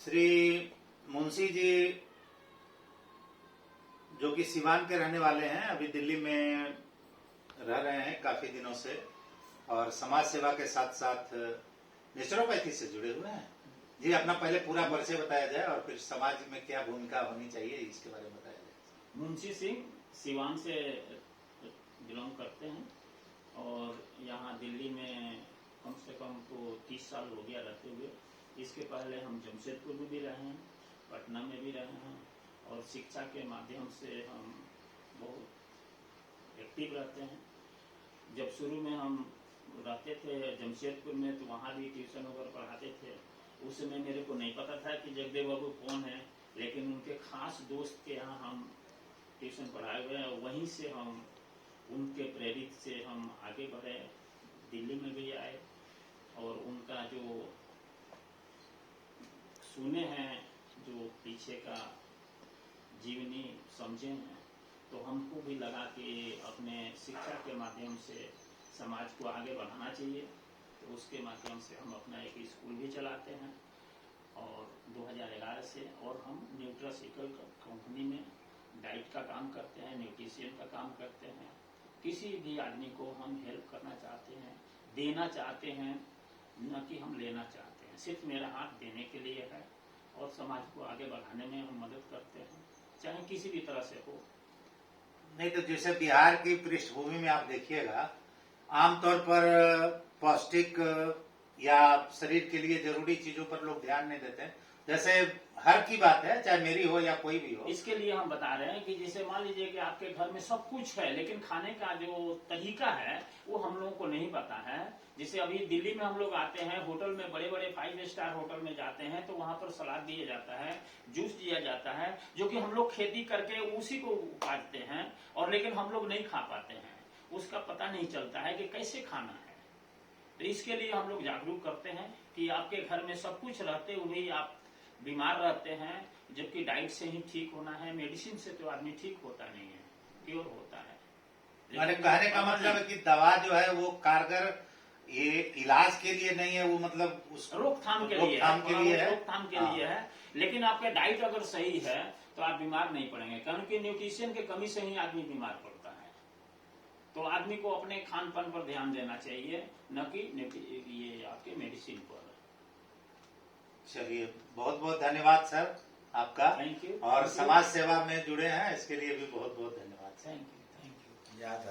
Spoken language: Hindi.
श्री मुंशी जी जो कि सिवान के रहने वाले हैं, अभी दिल्ली में रह रहे हैं काफी दिनों से और समाज सेवा के साथ साथ नेचुरोपैथी से जुड़े हुए हैं। जी अपना पहले पूरा परिचय बताया जाए और फिर समाज में क्या भूमिका होनी चाहिए इसके बारे में बताया जाए। मुंशी सिंह सिवान से बिलोंग करते हैं और यहाँ दिल्ली में कम से कम तो 30 साल हो गया रहते हुए। इसके पहले हम जमशेदपुर में भी रहे हैं, पटना में भी रहे हैं और शिक्षा के माध्यम से हम बहुत एक्टिव रहते हैं। जब शुरू में हम रहते थे जमशेदपुर में तो वहाँ भी ट्यूशन वगैरह पढ़ाते थे। उस समय मेरे को नहीं पता था कि जगदेव बाबू कौन है, लेकिन उनके खास दोस्त के यहाँ हम ट्यूशन पढ़ाए हुए हैं। वहीं से हम उनके प्रेरित से हम आगे बढ़े, दिल्ली में भी आए और उनका जो सुने हैं, जो पीछे का जीवनी समझे हैं, तो हमको भी लगा कि अपने शिक्षा के माध्यम से समाज को आगे बढ़ाना चाहिए। तो उसके माध्यम से हम अपना एक स्कूल भी चलाते हैं और 2011 से और हम न्यूट्रासिकल कंपनी में डाइट का काम करते हैं, न्यूट्रिशन का काम करते हैं। किसी भी आदमी को हम हेल्प करना चाहते हैं, देना चाहते हैं, न कि हम लेना चाहते हैं। सिर्फ मेरा हाथ देने के लिए है और समाज को आगे बढ़ाने में हम मदद करते हैं, चाहे किसी भी तरह से हो। नहीं तो जैसे बिहार की पृष्ठभूमि में आप देखिएगा, आमतौर पर पौष्टिक या शरीर के लिए जरूरी चीजों पर लोग ध्यान नहीं देते हैं। जैसे हर की बात है, चाहे मेरी हो या कोई भी हो। इसके लिए हम बता रहे हैं कि जैसे मान लीजिए कि आपके घर में सब कुछ है, लेकिन खाने का जो तरीका है वो हम लोगों को नहीं पता है। जैसे अभी दिल्ली में हम लोग आते हैं, होटल में बड़े बड़े 5 स्टार होटल में जाते हैं तो वहां पर सलाद दिया जाता है, जूस दिया जाता है, जो कि हम लोग खेती करके उसी को उगाते हैं और लेकिन हम लोग नहीं खा पाते हैं। उसका पता नहीं चलता है कि कैसे खाना है। तो इसके लिए हम लोग जागरूक करते हैं कि आपके घर में सब कुछ रहते हुए आप बीमार रहते हैं, जबकि डाइट से ही ठीक होना है। मेडिसिन से तो आदमी ठीक होता नहीं है, क्योर होता है। कहने का मतलब है कि दवा जो है वो कारगर ये इलाज के लिए नहीं है, वो मतलब उस रोकथाम के लिए है। लेकिन आपका डाइट अगर सही है तो आप बीमार नहीं पड़ेंगे, क्योंकि न्यूट्रिशन की कमी से ही आदमी बीमार पड़ता है। तो आदमी को अपने खान पान पर ध्यान देना चाहिए, न कि ये आपके मेडिसिन पर। चलिए, बहुत बहुत धन्यवाद सर आपका। Thank you. और समाज सेवा में जुड़े हैं इसके लिए भी बहुत बहुत धन्यवाद। Thank you. याद है।